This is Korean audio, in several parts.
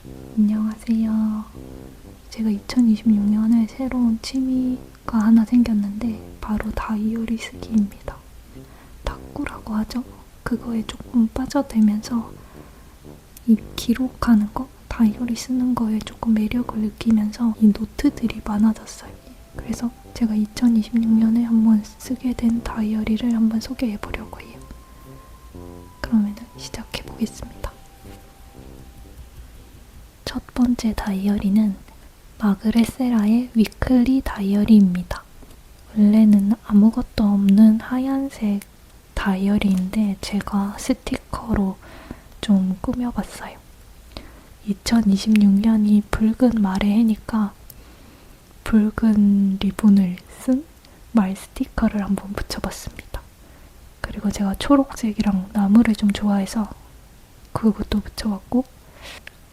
안녕하세요. 제가 2026년에 새로운 취미가 하나 생겼는데 바로 다이어리 쓰기입니다. 탁구라고 하죠. 그거에 조금 빠져들면서 이 기록하는 거, 다이어리 쓰는 거에 조금 매력을 느끼면서 이 노트들이 많아졌어요. 그래서 제가 2026년에 한번 쓰게 된 다이어리를 한번 소개해 보려고 해요. 그러면 시작해 보겠습니다. 첫 번째 다이어리는 마그렛 세라의 위클리 다이어리입니다. 원래는 아무것도 없는 하얀색 다이어리인데 제가 스티커로 좀 꾸며봤어요. 2026년이 붉은 말의 해니까 붉은 리본을 쓴 말 스티커를 한번 붙여봤습니다. 그리고 제가 초록색이랑 나무를 좀 좋아해서 그것도 붙여봤고,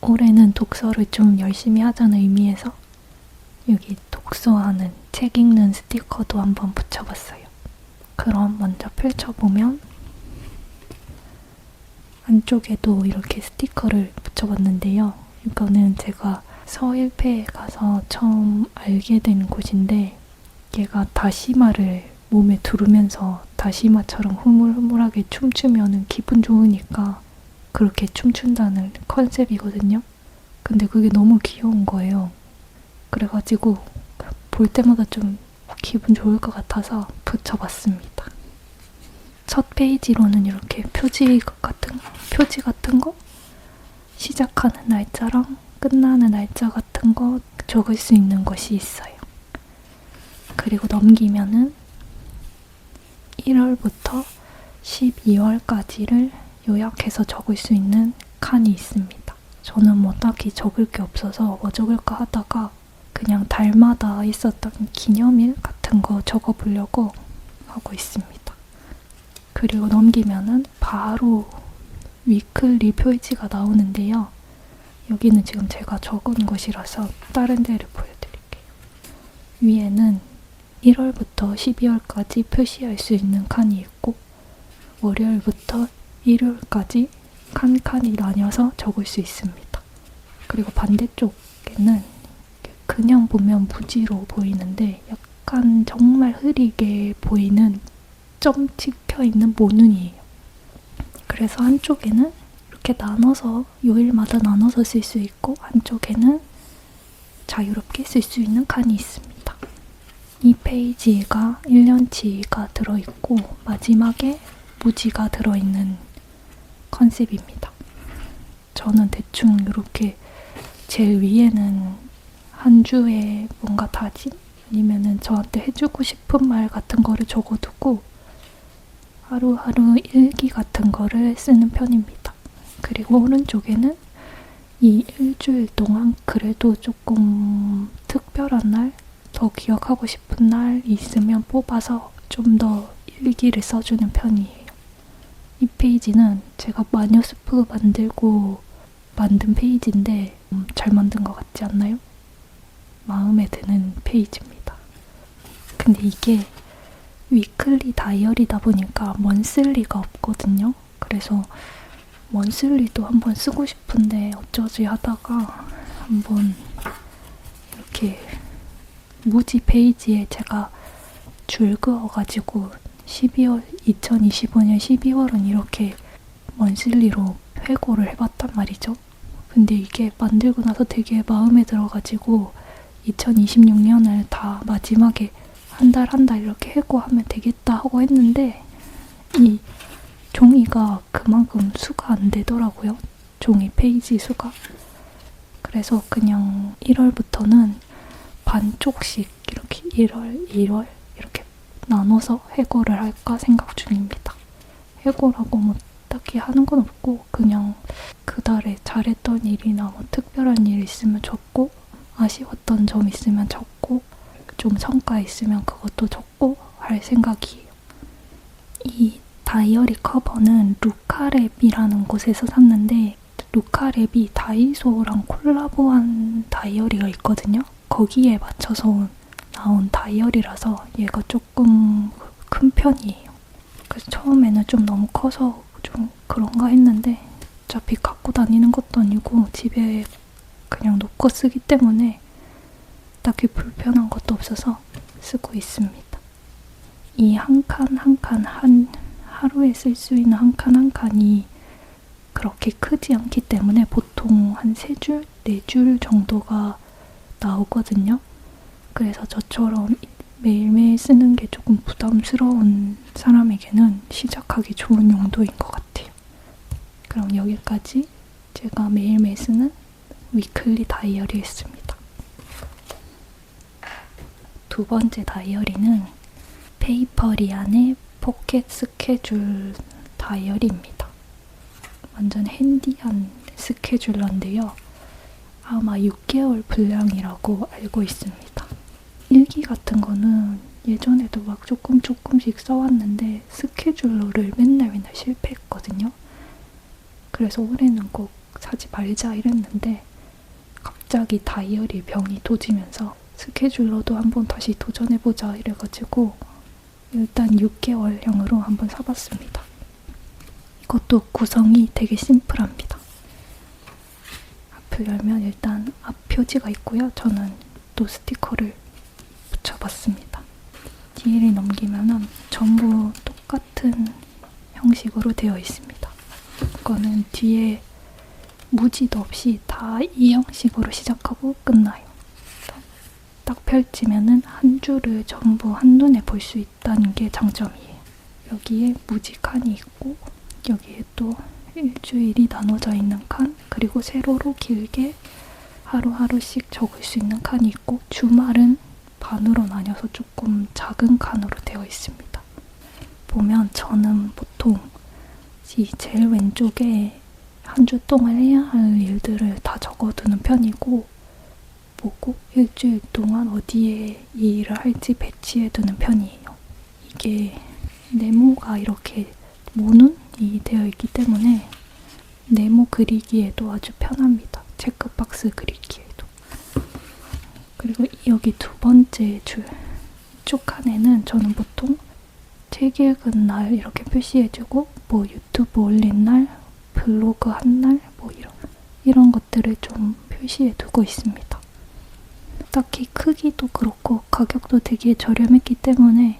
올해는 독서를 좀 열심히 하자는 의미에서 여기 독서하는, 책 읽는 스티커도 한번 붙여봤어요. 그럼 먼저 펼쳐보면 안쪽에도 이렇게 스티커를 붙여봤는데요. 이거는 제가 서일패에 가서 처음 알게 된 곳인데 얘가 다시마를 몸에 두르면서 다시마처럼 흐물흐물하게 춤추면 기분 좋으니까 그렇게 춤춘다는 컨셉이거든요. 근데 그게 너무 귀여운 거예요. 그래가지고 볼 때마다 좀 기분 좋을 것 같아서 붙여봤습니다. 첫 페이지로는 이렇게 표지 같은 거, 시작하는 날짜랑 끝나는 날짜 같은 거 적을 수 있는 것이 있어요. 그리고 넘기면은 1월부터 12월까지를 요약해서 적을 수 있는 칸이 있습니다. 저는 뭐 딱히 적을 게 없어서 뭐 적을까 하다가 그냥 달마다 있었던 기념일 같은 거 적어보려고 하고 있습니다. 그리고 넘기면은 바로 위클리 표지가 나오는데요. 여기는 지금 제가 적은 것이라서 다른 데를 보여드릴게요. 위에는 1월부터 12월까지 표시할 수 있는 칸이 있고, 월요일부터 일요일까지 칸칸이 나뉘어서 적을 수 있습니다. 그리고 반대쪽에는 그냥 보면 무지로 보이는데 약간 정말 흐리게 보이는 점 찍혀있는 모눈이에요. 그래서 한쪽에는 이렇게 나눠서 요일마다 나눠서 쓸 수 있고, 한쪽에는 자유롭게 쓸 수 있는 칸이 있습니다. 이 페이지가 1년치가 들어있고 마지막에 무지가 들어있는 컨셉입니다. 저는 대충 이렇게 제일 위에는 한 주에 뭔가 다짐? 아니면은 저한테 해주고 싶은 말 같은 거를 적어두고 하루하루 일기 같은 거를 쓰는 편입니다. 그리고 오른쪽에는 이 일주일 동안 그래도 조금 특별한 날, 더 기억하고 싶은 날이 있으면 뽑아서 좀 더 일기를 써주는 편이에요. 이 페이지는 제가 마녀스프 만들고 만든 페이지인데 잘 만든 것 같지 않나요? 마음에 드는 페이지입니다. 근데 이게 위클리 다이어리다 보니까 먼슬리가 없거든요. 그래서 먼슬리도 한번 쓰고 싶은데 어쩌지 하다가 한번 이렇게 무지 페이지에 제가 줄 그어가지고 2025년 12월은 이렇게 먼슬리로 회고를 해봤단 말이죠. 근데 이게 만들고 나서 되게 마음에 들어가지고 2026년을 다 마지막에 한 달 한 달 이렇게 회고하면 되겠다 하고 했는데 이 종이가 그만큼 수가 안 되더라고요. 종이 페이지 수가. 그래서 그냥 1월부터는 반쪽씩 이렇게 1월, 2월 이렇게 나눠서 회고를 할까 생각 중입니다. 회고라고 뭐 딱히 하는 건 없고 그냥 그달에 잘했던 일이나 뭐 특별한 일 있으면 적고, 아쉬웠던 점 있으면 적고, 좀 성과 있으면 그것도 적고 할 생각이에요. 이 다이어리 커버는 루카랩이라는 곳에서 샀는데 루카랩이 다이소랑 콜라보한 다이어리가 있거든요. 거기에 맞춰서 나온 다이어리라서 얘가 조금 큰 편이에요. 그래서 처음에는 좀 너무 커서 좀 그런가 했는데 어차피 갖고 다니는 것도 아니고 집에 그냥 놓고 쓰기 때문에 딱히 불편한 것도 없어서 쓰고 있습니다. 이 한 칸 한 칸 하루에 쓸 수 있는 한 칸 한 칸이 그렇게 크지 않기 때문에 보통 한 3줄, 4줄 정도가 나오거든요. 그래서 저처럼 매일매일 쓰는 게 조금 부담스러운 사람에게는 시작하기 좋은 용도인 것 같아요. 그럼 여기까지 제가 매일매일 쓰는 위클리 다이어리였습니다. 두 번째 다이어리는 페이퍼리안의 포켓 스케줄 다이어리입니다. 완전 핸디한 스케줄러인데요. 아마 6개월 분량이라고 알고 있습니다. 일기 같은 거는 예전에도 막 조금씩 써왔는데 스케줄러를 맨날 실패했거든요. 그래서 올해는 꼭 사지 말자 이랬는데 갑자기 다이어리 병이 도지면서 스케줄러도 한번 다시 도전해보자 이래가지고 일단 6개월형으로 한번 사봤습니다. 이것도 구성이 되게 심플합니다. 앞을 열면 일단 앞 표지가 있고요. 저는 또 스티커를 붙여봤습니다. 뒤를 넘기면 전부 똑같은 형식으로 되어 있습니다. 이거는 뒤에 무지도 없이 다 이 형식으로 시작하고 끝나요. 딱 펼치면은 한 줄을 전부 한눈에 볼 수 있다는 게 장점이에요. 여기에 무지 칸이 있고 여기에 또 일주일이 나눠져 있는 칸, 그리고 세로로 길게 하루하루씩 적을 수 있는 칸이 있고 주말은 반으로 나뉘어서 조금 작은 칸으로 되어 있습니다. 보면 저는 보통 이 제일 왼쪽에 한 주 동안 해야 할 일들을 다 적어두는 편이고 보고 일주일 동안 어디에 이 일을 할지 배치해두는 편이에요. 이게 네모가 이렇게 모눈이 되어 있기 때문에 네모 그리기에도 아주 편합니다. 체크박스 그리기에도. 그리고 여기 두 번째 줄 쪽 칸에는 저는 보통 책 읽은 날 이렇게 표시해주고 뭐 유튜브 올린 날, 블로그 한 날, 뭐 이런 것들을 좀 표시해두고 있습니다. 딱히 크기도 그렇고 가격도 되게 저렴했기 때문에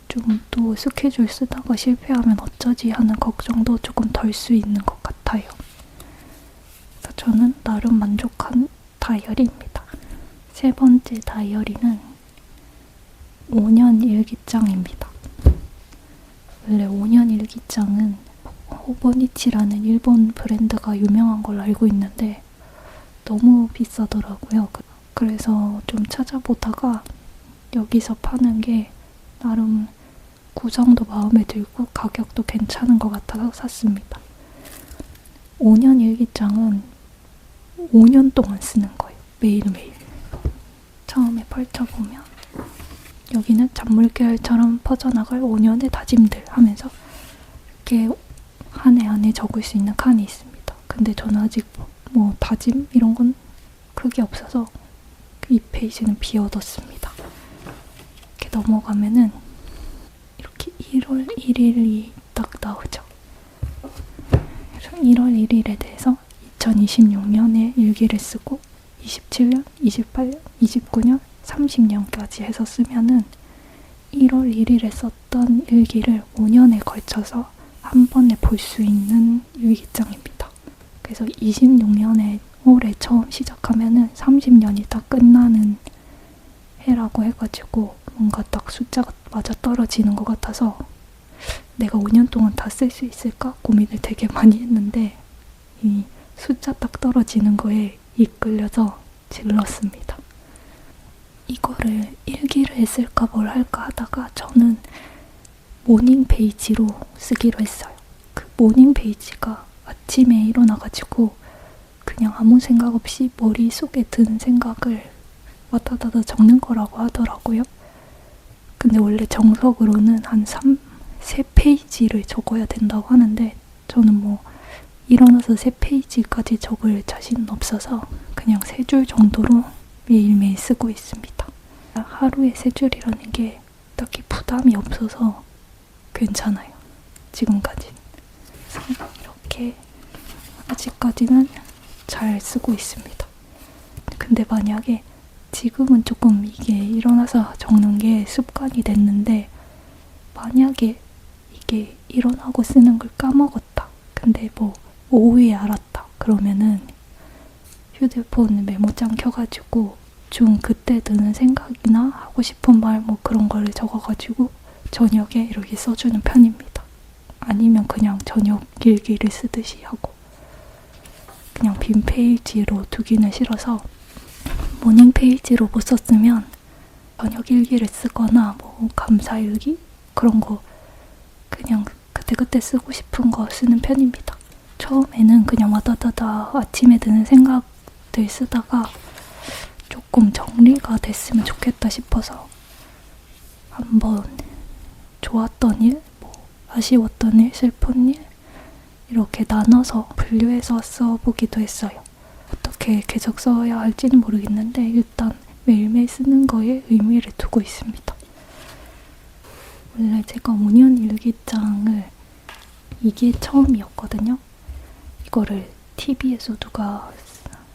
좀 또 스케줄 쓰다가 실패하면 어쩌지 하는 걱정도 조금 덜 수 있는 것 같아요. 그래서 저는 나름 만족한 다이어리입니다. 세 번째 다이어리는 5년 일기장입니다. 원래 5년 일기장은 호버니치라는 일본 브랜드가 유명한 걸로 알고 있는데 너무 비싸더라고요. 그래서 좀 찾아보다가 여기서 파는 게 나름 구성도 마음에 들고 가격도 괜찮은 것 같아서 샀습니다. 5년 일기장은 5년 동안 쓰는 거예요. 매일매일. 처음에 펼쳐보면 여기는 잔물결처럼 퍼져나갈 5년의 다짐들 하면서 이렇게 한 해 안에 적을 수 있는 칸이 있습니다. 근데 저는 아직 뭐 다짐 이런 건 크게 없어서 이 페이지는 비워뒀습니다. 이렇게 넘어가면은 이렇게 1월 1일이 딱 나오죠. 1월 1일에 대해서 2026년에 일기를 쓰고 27년, 28년, 29년, 30년까지 해서 쓰면은 1월 1일에 썼던 일기를 5년에 걸쳐서 한 번에 볼 수 있는 일기장입니다. 그래서 26년에 올해 처음 시작하면은 30년이 다 끝나는 해라고 해가지고 뭔가 딱 숫자가 맞아 떨어지는 것 같아서 내가 5년 동안 다 쓸 수 있을까 고민을 되게 많이 했는데 이 숫자 딱 떨어지는 거에 이끌려서 질렀습니다. 이거를 일기를 쓸까 뭘 할까 하다가 저는 모닝 페이지로 쓰기로 했어요. 그 모닝 페이지가 아침에 일어나가지고 그냥 아무 생각 없이 머릿속에 든 생각을 왔다 갔다 적는 거라고 하더라고요. 근데 원래 정석으로는 한 3페이지를 적어야 된다고 하는데 저는 뭐 일어나서 3페이지까지 적을 자신은 없어서 그냥 3줄 정도로 매일매일 쓰고 있습니다. 하루에 3줄이라는 게 딱히 부담이 없어서 괜찮아요. 지금까지. 이렇게 아직까지는 잘 쓰고 있습니다. 근데 만약에 지금은 조금 이게 일어나서 적는 게 습관이 됐는데, 만약에 이게 일어나고 쓰는 걸 까먹었다. 근데 뭐 오후에 알았다. 그러면은 휴대폰 메모장 켜가지고 좀 그때 드는 생각이나 하고 싶은 말 뭐 그런 거를 적어가지고 저녁에 이렇게 써주는 편입니다. 아니면 그냥 저녁 일기를 쓰듯이 하고, 그냥 빈 페이지로 두기는 싫어서 모닝 페이지로 못 썼으면 저녁 일기를 쓰거나 뭐 감사 일기 그런 거 그냥 그때그때 쓰고 싶은 거 쓰는 편입니다. 처음에는 그냥 와다다다 아침에 드는 생각들 쓰다가 조금 정리가 됐으면 좋겠다 싶어서 한번 좋았던 일, 뭐 아쉬웠던 일, 슬픈 일 이렇게 나눠서 분류해서 써보기도 했어요. 어떻게 계속 써야 할지는 모르겠는데 일단 매일매일 쓰는 거에 의미를 두고 있습니다. 원래 제가 5년 일기장을 이게 처음이었거든요. 이거를 TV에서 누가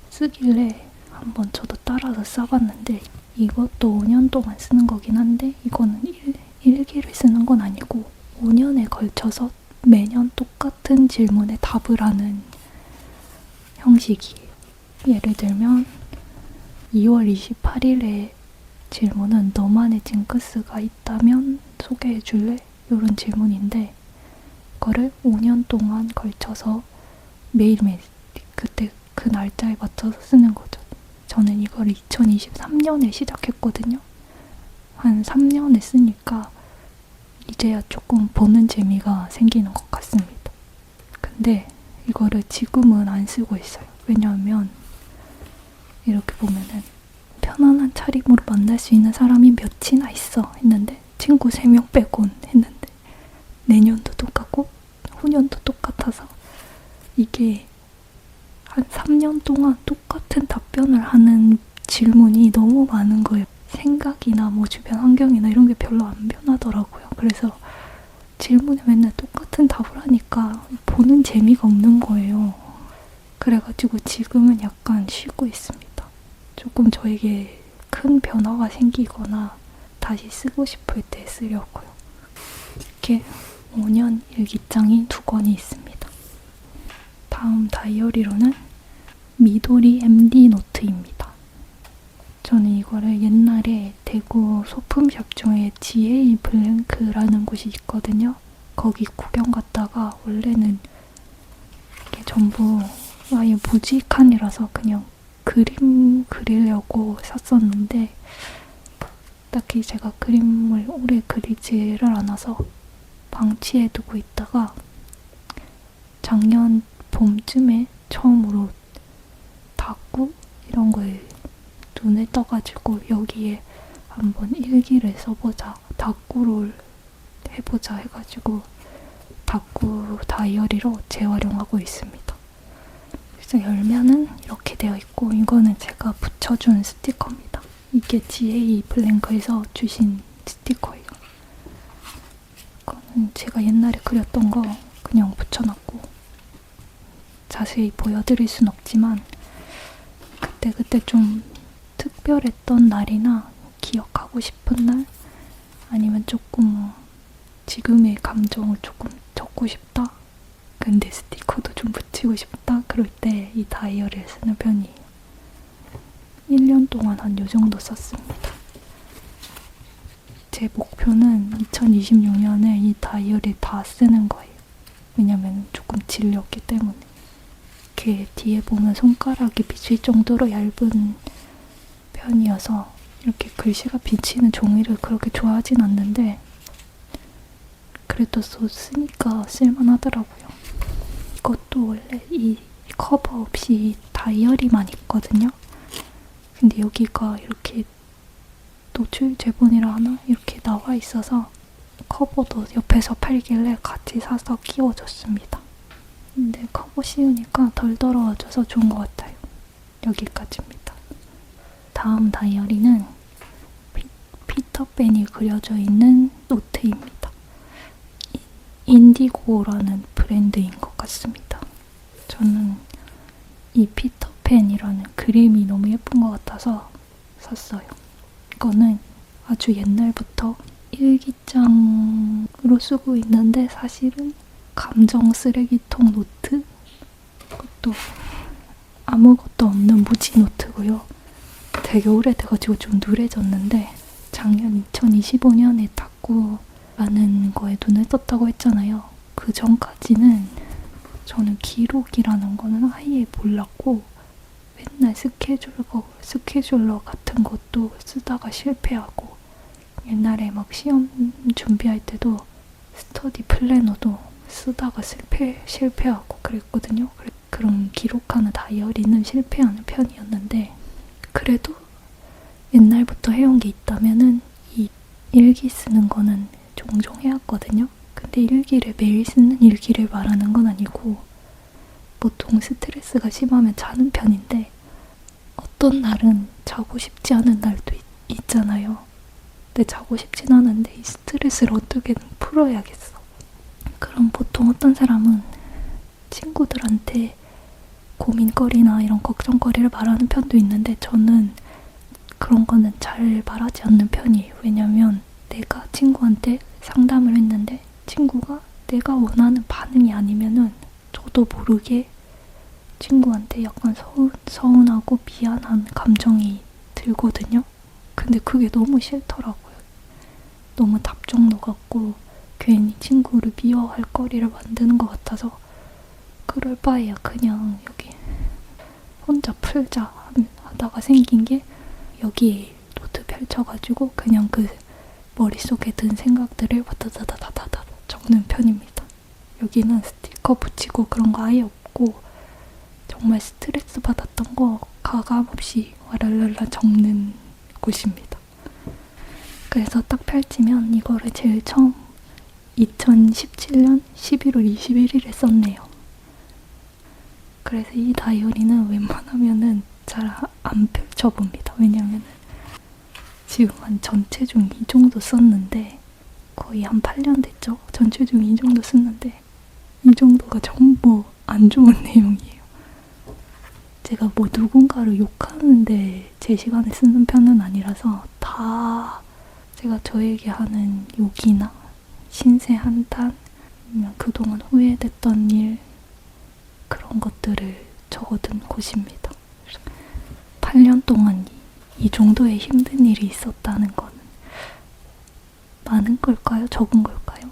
쓰길래 한번 저도 따라서 써봤는데, 이것도 5년 동안 쓰는 거긴 한데 이거는 일기를 쓰는 건 아니고 5년에 걸쳐서 매년 똑같은 질문에 답을 하는 형식이에요. 예를 들면 2월 28일에 질문은 너만의 징크스가 있다면 소개해 줄래? 이런 질문인데, 이거를 5년 동안 걸쳐서 매일매일 그때 그 날짜에 맞춰서 쓰는 거죠. 저는 이걸 2023년에 시작했거든요. 한 3년 했으니까 이제야 조금 보는 재미가 생기는 것 같습니다. 근데 이거를 지금은 안 쓰고 있어요. 왜냐하면 이렇게 보면은 편안한 차림으로 만날 수 있는 사람이 몇이나 있어 했는데 친구 3명 빼곤 했는데 내년도 똑같고 후년도 똑같아서 이게 한 3년 동안 똑같은 답변을 하는 질문이 너무 많은 거예요. 생각이나 뭐 주변 환경이나 이런 게 별로 안 변하더라고요. 그래서 질문에 맨날 똑같은 답을 하니까 보는 재미가 없는 거예요. 그래가지고 지금은 약간 쉬고 있습니다. 조금 저에게 큰 변화가 생기거나 다시 쓰고 싶을 때 쓰려고요. 이렇게 5년 일기장이 2권이 있습니다. 다음 다이어리로는 미도리 MD 노트입니다. 저는 이거를 옛날에 대구 소품샵 중에 GA 블랭크라는 곳이 있거든요. 거기 구경 갔다가 원래는 이게 전부 아예 무지칸이라서 그냥 그림 그리려고 샀었는데 딱히 제가 그림을 오래 그리지를 않아서 방치해두고 있다가 작년 봄쯤에 처음으로 다꾸 이런 거에 눈에 떠가지고 여기에 한번 일기를 써보자, 다꾸를 해보자 해가지고 다꾸 다이어리로 재활용하고 있습니다. 그래서 열면은 이렇게 되어 있고, 이거는 제가 붙여준 스티커입니다. 이게 GA 블랭크에서 주신 스티커예요. 이거는 제가 옛날에 그렸던 거 그냥 붙여놨고, 자세히 보여드릴 순 없지만 그때 좀 특별했던 날이나 기억하고 싶은 날, 아니면 조금 지금의 감정을 조금 적고 싶다, 근데 스티커도 좀 붙이고 싶다, 그럴 때 이 다이어리를 쓰는 편이에요. 1년 동안 한 요 정도 썼습니다. 제 목표는 2026년에 이 다이어리 다 쓰는 거예요. 왜냐면 조금 질렸기 때문에. 이렇게 뒤에 보면 손가락이 비칠 정도로 얇은 편이어서 이렇게 글씨가 비치는 종이를 그렇게 좋아하진 않는데 그래도 또 쓰니까 쓸만하더라고요. 이것도 원래 이 커버 없이 다이어리만 있거든요. 근데 여기가 이렇게 노출 제본이라 하나? 이렇게 나와 있어서 커버도 옆에서 팔길래 같이 사서 끼워줬습니다. 근데 커버 씌우니까 덜 더러워져서 좋은 것 같아요. 여기까지입니다. 다음 다이어리는 피터팬이 그려져 있는 노트입니다. 인디고라는 브랜드인 것 같습니다. 저는 이 피터팬 펜이라는 그림이 너무 예쁜 것 같아서 샀어요. 이거는 아주 옛날부터 일기장으로 쓰고 있는데 사실은 감정 쓰레기통 노트? 그것도 아무것도 없는 무지 노트고요. 되게 오래돼가지고 좀 누래졌는데 작년 2025년에 탁구라는 거에 눈을 떴다고 했잖아요. 그 전까지는 저는 기록이라는 거는 아예 몰랐고 맨날 스케줄러 같은 것도 쓰다가 실패하고 옛날에 막 시험 준비할 때도 스터디 플래너도 쓰다가 실패하고 그랬거든요. 그런 기록하는 다이어리는 실패하는 편이었는데 그래도 옛날부터 해온 게 있다면은 이 일기 쓰는 거는 종종 해왔거든요. 근데 일기를 매일 쓰는 일기를 말하는 건 아니고 보통 스트레스가 심하면 자는 편인데 어떤 날은 자고 싶지 않은 날도 있잖아요. 근데 자고 싶진 않은데 이 스트레스를 어떻게든 풀어야겠어. 그럼 보통 어떤 사람은 친구들한테 고민거리나 이런 걱정거리를 말하는 편도 있는데 저는 그런 거는 잘 말하지 않는 편이에요. 왜냐면 내가 친구한테 상담을 했는데 친구가 내가 원하는 반응이 아니면은 저도 모르게 친구한테 약간 서운하고 미안한 감정이 들거든요. 근데 그게 너무 싫더라고요. 너무 답정너 같고 괜히 친구를 미워할 거리를 만드는 것 같아서 그럴 바에야 그냥 여기 혼자 풀자 하다가 생긴 게 여기에 노트 펼쳐가지고 그냥 그 머릿속에 든 생각들을 와다다다다다 적는 편입니다. 여기는 스티커 붙이고 그런 거 아예 없고 정말 스트레스 받았던 거 가감없이 와랄랄라 적는 곳입니다. 그래서 딱 펼치면 이거를 제일 처음 2017년 11월 21일에 썼네요. 그래서 이 다이어리는 웬만하면은 잘 안 펼쳐봅니다. 왜냐면은 지금 한 전체 중 이 정도 썼는데 거의 한 8년 됐죠? 전체 중 이 정도 썼는데 이 정도가 전부 안 좋은 내용이에요. 제가 뭐 누군가를 욕하는데 제 시간에 쓰는 편은 아니라서 다 제가 저에게 하는 욕이나 신세 한탄, 아니면 그동안 후회됐던 일 그런 것들을 적어둔 곳입니다. 8년 동안 이 정도의 힘든 일이 있었다는 건 많은 걸까요? 적은 걸까요?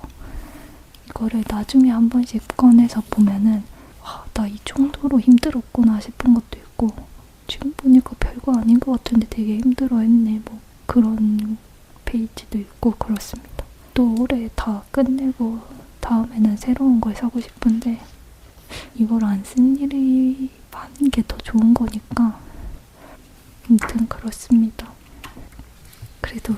이거를 나중에 한 번씩 꺼내서 보면은 나 이 정도로 힘들었구나 싶은 것도 있고 지금 보니까 별거 아닌 것 같은데 되게 힘들어했네 뭐 그런 페이지도 있고 그렇습니다. 또 올해 다 끝내고 다음에는 새로운 걸 사고 싶은데 이걸 안 쓴 일이 많은 게 더 좋은 거니까 아무튼 그렇습니다. 그래도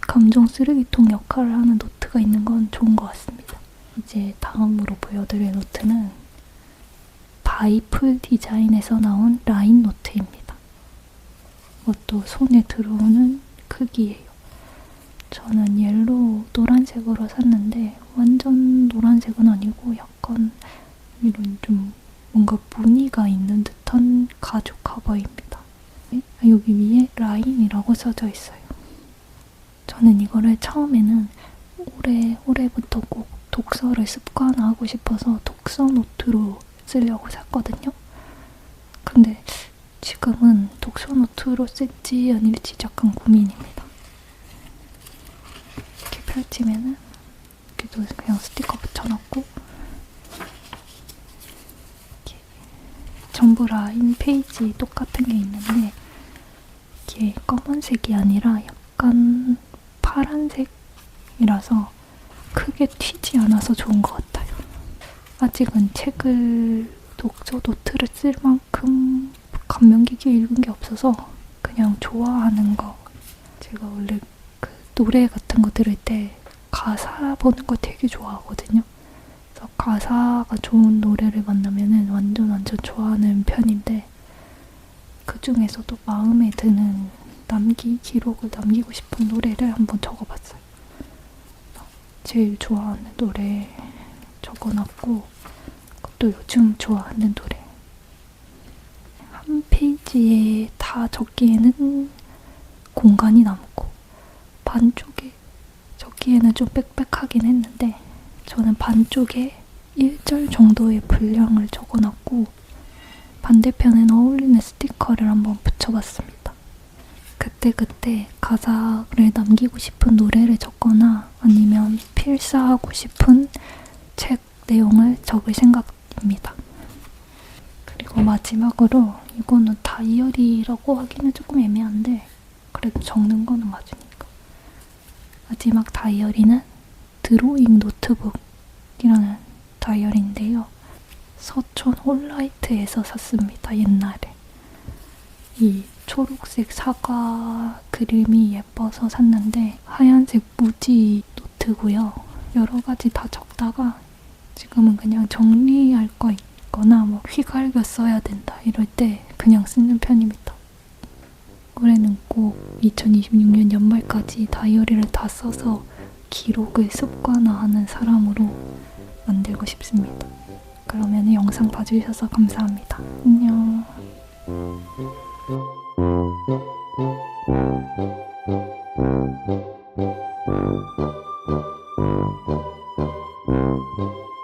감정 쓰레기통 역할을 하는 노트가 있는 건 좋은 것 같습니다. 이제 다음으로 보여드릴 노트는 바이풀 디자인에서 나온 라인 노트입니다. 이것도 손에 들어오는 크기예요. 저는 옐로우 노란색으로 샀는데 완전 노란색은 아니고 약간 이런 좀 뭔가 무늬가 있는 듯한 가죽 커버입니다. 여기 위에 라인이라고 써져 있어요. 저는 이거를 처음에는 올해부터 꼭 독서를 습관화하고 싶어서 독서 노트로 쓰려고 샀거든요. 근데 지금은 독서 노트로 쓸지 아닐지 약간 고민입니다. 이렇게 펼치면은 여기도 그냥 스티커 붙여놓고 이렇게 전부 라인 페이지 똑같은 게 있는데 이게 검은색이 아니라 약간 파란색이라서 크게 튀지 않아서 좋은 것 같아요. 아직은 책을 독서 노트를 쓸 만큼 감명 깊게 읽은 게 없어서 그냥 좋아하는 거 제가 원래 그 노래 같은 거 들을 때 가사 보는 거 되게 좋아하거든요. 그래서 가사가 좋은 노래를 만나면은 완전 좋아하는 편인데 그 중에서도 마음에 드는 기록을 남기고 싶은 노래를 한번 적어봤어요. 제일 좋아하는 노래 적어놨고 그것도 요즘 좋아하는 노래 페이지에 다 적기에는 공간이 남고 반쪽에 적기에는 좀 빽빽하긴 했는데 저는 반쪽에 1절 정도의 분량을 적어놨고 반대편엔 어울리는 스티커를 한번 붙여봤습니다. 그때 가사를 남기고 싶은 노래를 적거나 아니면 필사하고 싶은 책 내용을 적을 생각입니다. 그리고 마지막으로 이거는 다이어리라고 하기는 조금 애매한데 그래도 적는 거는 맞으니까 마지막 다이어리는 드로잉 노트북이라는 다이어리인데요. 서촌 홀라이트에서 샀습니다. 옛날에. 이 초록색 사과 그림이 예뻐서 샀는데 하얀색 무지 노트고요. 여러 가지 다 적다가 지금은 그냥 정리할 거 있거나 뭐 휘갈겨 써야 된다 이럴 때 그냥 쓰는 편입니다. 올해는 꼭 2026년 연말까지 다이어리를 다 써서 기록을 습관화하는 사람으로 만들고 싶습니다. 그러면 영상 봐주셔서 감사합니다. 안녕.